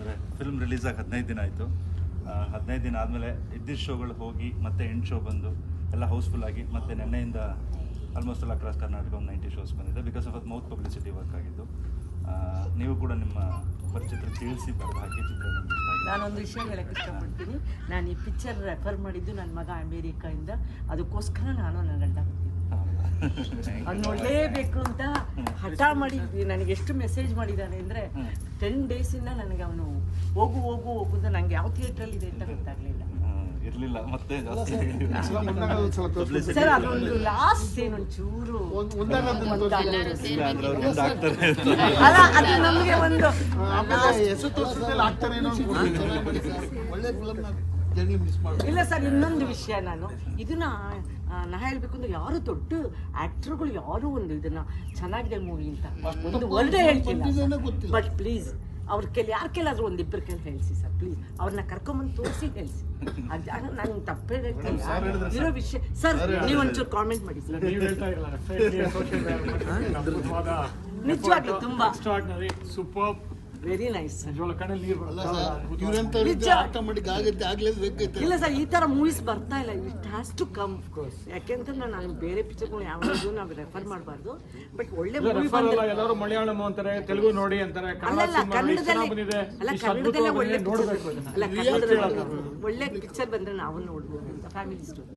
ಅಂದರೆ film release ಆಗಿ 15 ದಿನ ಆಯಿತು. 15 ದಿನ ಆದಮೇಲೆ ಇದ್ದಿದ್ದ ಶೋಗಳು ಹೋಗಿ ಮತ್ತೆ ಎಂಡ್ ಶೋ ಬಂದು ಎಲ್ಲ ಹೌಸ್ಫುಲ್ ಆಗಿ ಮತ್ತೆ ನೆನ್ನೆಯಿಂದ ಆಲ್ಮೋಸ್ಟ್ ಎಲ್ಲ ಅಕ್ರಾಸ್ ಕರ್ನಾಟಕ ಒಂದು 90 ಶೋಸ್ ಬಂದಿದೆ. ಬಿಕಾಸ್ ಆಫ್ ಅದು ಮೌತ್ ಪಬ್ಲಿಸಿಟಿ ವರ್ಕ್ ಆಗಿದ್ದು. ನೀವು ಕೂಡ ನಿಮ್ಮ ಪರಿಚಿತ ತಿಳಿಸಿ ಬರೆದು ಹಾಕಿ ಚಿತ್ರ ನಿಮ್ಗೆ ಇಷ್ಟ ಆಗಿದೆ. ನಾನೊಂದು ವಿಷಯ ಹೇಳಕ್ಕೆ ಇಷ್ಟಪಡ್ತೀನಿ. ನಾನು ಈ ಪಿಕ್ಚರ್ ರೆಫರ್ ಮಾಡಿದ್ದು ನನ್ನ ಮಗ ಅಮೇರಿಕಾಯಿಂದ. ಅದಕ್ಕೋಸ್ಕರ ನಾನು ನನ್ನ ಗಂಡ ಅವ್ನು ನೋಡಲೇಬೇಕು ಅಂತ ಹಠ ಮಾಡಿ ನನಗೆ ಎಷ್ಟು ಮೆಸೇಜ್ ಮಾಡಿದ್ದಾನೆ ಅಂದರೆ 10 ಡೇಸಿಂದ ನನಗೆ ಅವನು ಹೋಗು ಹೋಗು ಹೋಗುದು ನನಗೆ ಯಾವ ಥಿಯೇಟ್ರಲ್ಲಿ ಇದೆ ಅಂತ ಗೊತ್ತಾಗಲಿಲ್ಲ. ಇರಲಿಲ್ಲ ಮತ್ತೆ ಜಾಸ್ತಿ ಸರ್ ಅದೊಂದು ಲಾಸ್ಟ್ ಸೀನ್ ಒಂಚೂರು ಅಲ್ಲ ಅದು ನಮಗೆ ಒಂದು ಇಲ್ಲ ಸರ್. ಇನ್ನೊಂದು ವಿಷಯ ನಾನು ಇದನ್ನ ನಾ ಹೇಳಬೇಕು ಅಂದ್ರೆ ಯಾರು ದೊಡ್ಡ ಆಕ್ಟರ್ಗಳು ಯಾರು ಒಂದು ಇದನ್ನ ಚೆನ್ನಾಗಿದೆ ಮೂವಿ ಅಂತ ಒಂದು ವರ್ಡ್ ಹೇಳ್ತಿಲ್ಲ. ಬಟ್ ಪ್ಲೀಸ್ ಅವ್ರ ಯಾರ ಕೈಲಾದ್ರೂ ಒಂದಿಬ್ಬರ ಕೈಲಿ ಹೇಳಿಸಿ ಸರ್ ಪ್ಲೀಸ್. ಅವ್ರನ್ನ ಕರ್ಕೊಂಬಂದು ತೋರಿಸಿ ಹೇಳಿಸಿ. ಅದು ನಂಗೆ ತಪ್ಪೇ ಹೇಳ್ತಿಲ್ಲ ಇರೋ ವಿಷಯ ಸರ್. ನೀವು ಒಂಚೂರು ಕಾಮೆಂಟ್ ಮಾಡಿ ಸರ್. ನಿಜವಾಗ್ಲೂ ತುಂಬಾ ಸೂಪರ್ ವೆರಿ ನೈಸ್. ಇಲ್ಲ ಸರ್ ಈ ತರ ಮೂವೀಸ್ ಬರ್ತಾ ಇಲ್ಲ. It has to come. ಯಾಕೆಂತಂದ್ರೆ ನಾನು ಬೇರೆ ಪಿಕ್ಚರ್ಗಳು ಯಾವುದು ನಾವು ರೆಫರ್ ಮಾಡಬಾರ್ದು. ಬಟ್ ಒಳ್ಳೆ ಮೂವಿ ಬಂದಿಲ್ಲ. ಎಲ್ಲರೂ ಮಲಯಾಳಂ ಅಂತಾರೆ, ತೆಲುಗು ನೋಡಿ ಅಂತಾರೆ. ಕನ್ನಡದಲ್ಲೇ ಒಳ್ಳೆ ಪಿಕ್ಚರ್ ಬಂದ್ರೆ ನಾವು ನೋಡ್ಬೋದು ಅಂತ ಫ್ಯಾಮಿಲಿ ಸ್ಟೋರಿ.